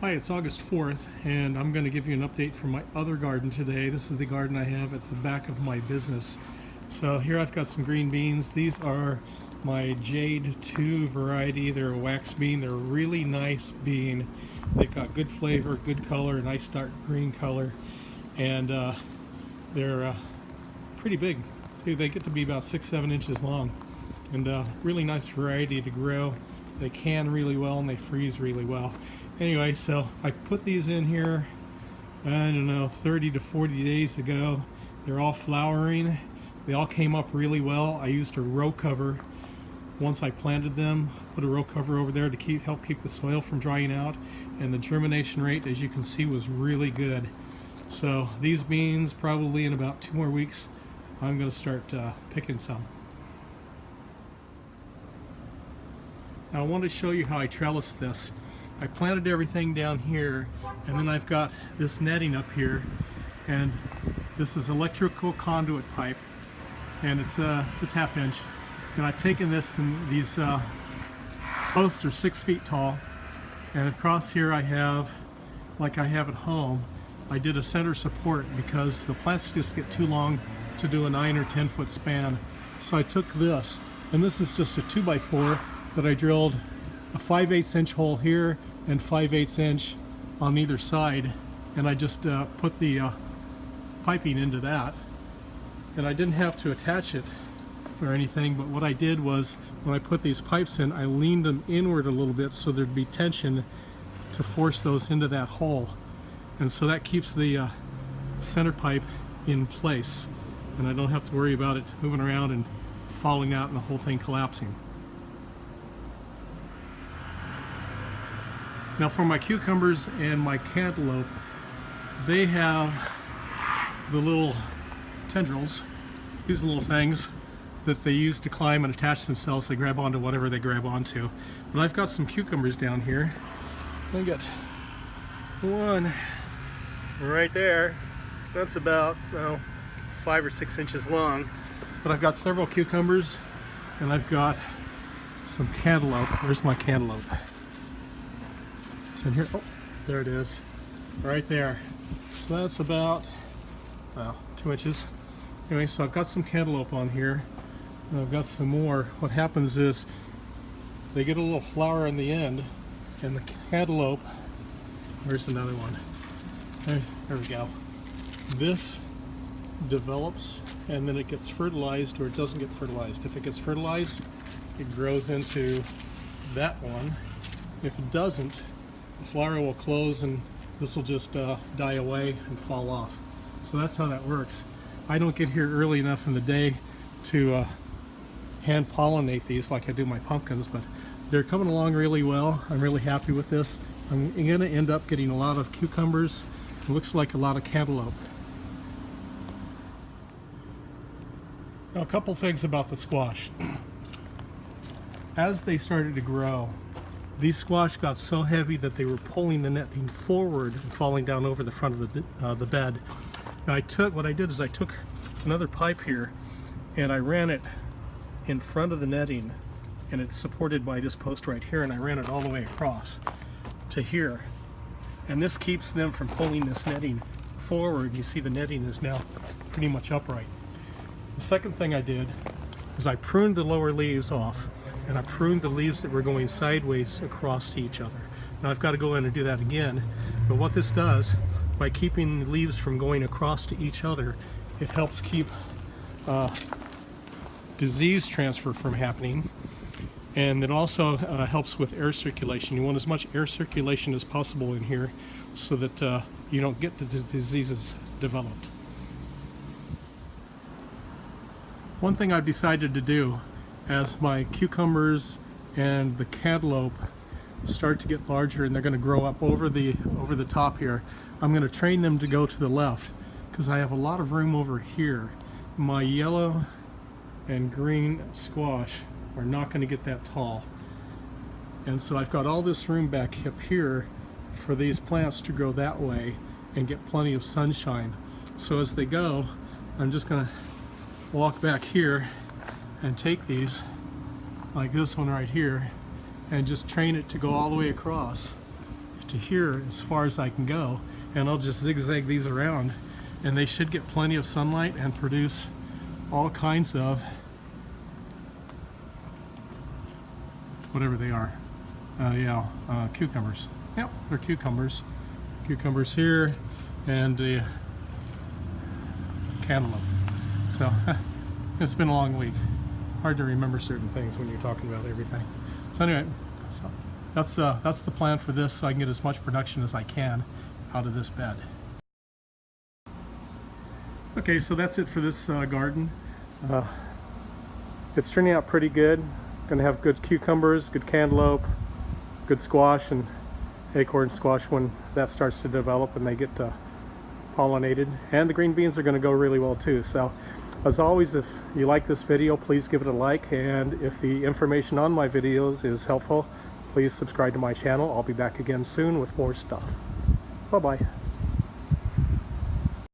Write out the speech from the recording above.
Hi, it's August 4th, and I'm going to give you an update from my other garden today. This is the garden I have at the back of my business. So here I've got some green beans. These are my Jade 2 variety. They're a wax bean. They're a really nice bean. They've got good flavor, good color, nice dark green color, and they're pretty big. They get to be about 6-7 inches long, and really nice variety to grow. They can really well and they freeze really well. Anyway, so I put these in here, I don't know, 30 to 40 days ago. They're all flowering. They all came up really well. I used a row cover once I planted them. Put a row cover over there to help keep the soil from drying out, and the germination rate, as you can see, was really good. So these beans, probably in about 2 more weeks, I'm going to start picking some. Now I want to show you how I trellis this. I planted everything down here, and then I've got this netting up here, and this is electrical conduit pipe, and it's 1/2 inch. And I've taken this, and these posts are 6 feet tall, and across here I have, like I have at home, I did a center support because the plants just get too long to do a 9 or 10 foot span. So I took this, and this is just a 2x4 that I drilled a 5/8 inch hole here and 5/8 inch on either side, and I just put the piping into that, and I didn't have to attach it or anything, but what I did was when I put these pipes in, I leaned them inward a little bit so there'd be tension to force those into that hole, and so that keeps the center pipe in place, and I don't have to worry about it moving around and falling out and the whole thing collapsing. Now for my cucumbers and my cantaloupe, they have the little tendrils, these little things that they use to climb and attach themselves. They grab onto whatever they grab onto. But I've got some cucumbers down here. I got one right there. That's about 5 or 6 inches long. But I've got several cucumbers, and I've got some cantaloupe. Where's my cantaloupe? It's in here. Oh, there it is, right there. So that's about 2 inches. Anyway, so I've got some cantaloupe on here, and I've got some more. What happens is they get a little flower in the end, and the cantaloupe, where's another one? There we go. This develops, and then it gets fertilized, or it doesn't get fertilized. If it gets fertilized, it grows into that one. If it doesn't, the flower will close and this will just die away and fall off. So that's how that works. I don't get here early enough in the day to hand pollinate these like I do my pumpkins, but they're coming along really well. I'm really happy with this. I'm going to end up getting a lot of cucumbers. It looks like a lot of cantaloupe. Now, a couple things about the squash. As they started to grow, these squash got so heavy that they were pulling the netting forward and falling down over the front of the bed. Now what I did is I took another pipe here and I ran it in front of the netting, and it's supported by this post right here, and I ran it all the way across to here. And this keeps them from pulling this netting forward. You see the netting is now pretty much upright. The second thing I did is I pruned the lower leaves off, and I pruned the leaves that were going sideways across to each other. Now I've got to go in and do that again, but what this does, by keeping the leaves from going across to each other, it helps keep disease transfer from happening, and it also helps with air circulation. You want as much air circulation as possible in here so that you don't get the diseases developed. One thing I've decided to do, as my cucumbers and the cantaloupe start to get larger and they're going to grow up over the top here, I'm going to train them to go to the left because I have a lot of room over here. My yellow and green squash are not going to get that tall, and so I've got all this room back up here for these plants to grow that way and get plenty of sunshine. So as they go, I'm just going to walk back here and take these, like this one right here, and just train it to go all the way across to here as far as I can go, and I'll just zigzag these around, and they should get plenty of sunlight and produce all kinds of whatever they are. Cucumbers. Yep, they're cucumbers. Cucumbers here, and the cantaloupe. So it's been a long week. Hard to remember certain things when you're talking about everything. So anyway, that's the plan for this, so I can get as much production as I can out of this bed. Okay, so that's it for this garden. It's turning out pretty good. Going to have good cucumbers, good cantaloupe, good squash, and acorn squash when that starts to develop and they get pollinated. And the green beans are going to go really well too. So as always, if you like this video, please give it a like, and if the information on my videos is helpful, please subscribe to my channel. I'll be back again soon with more stuff. Bye-bye.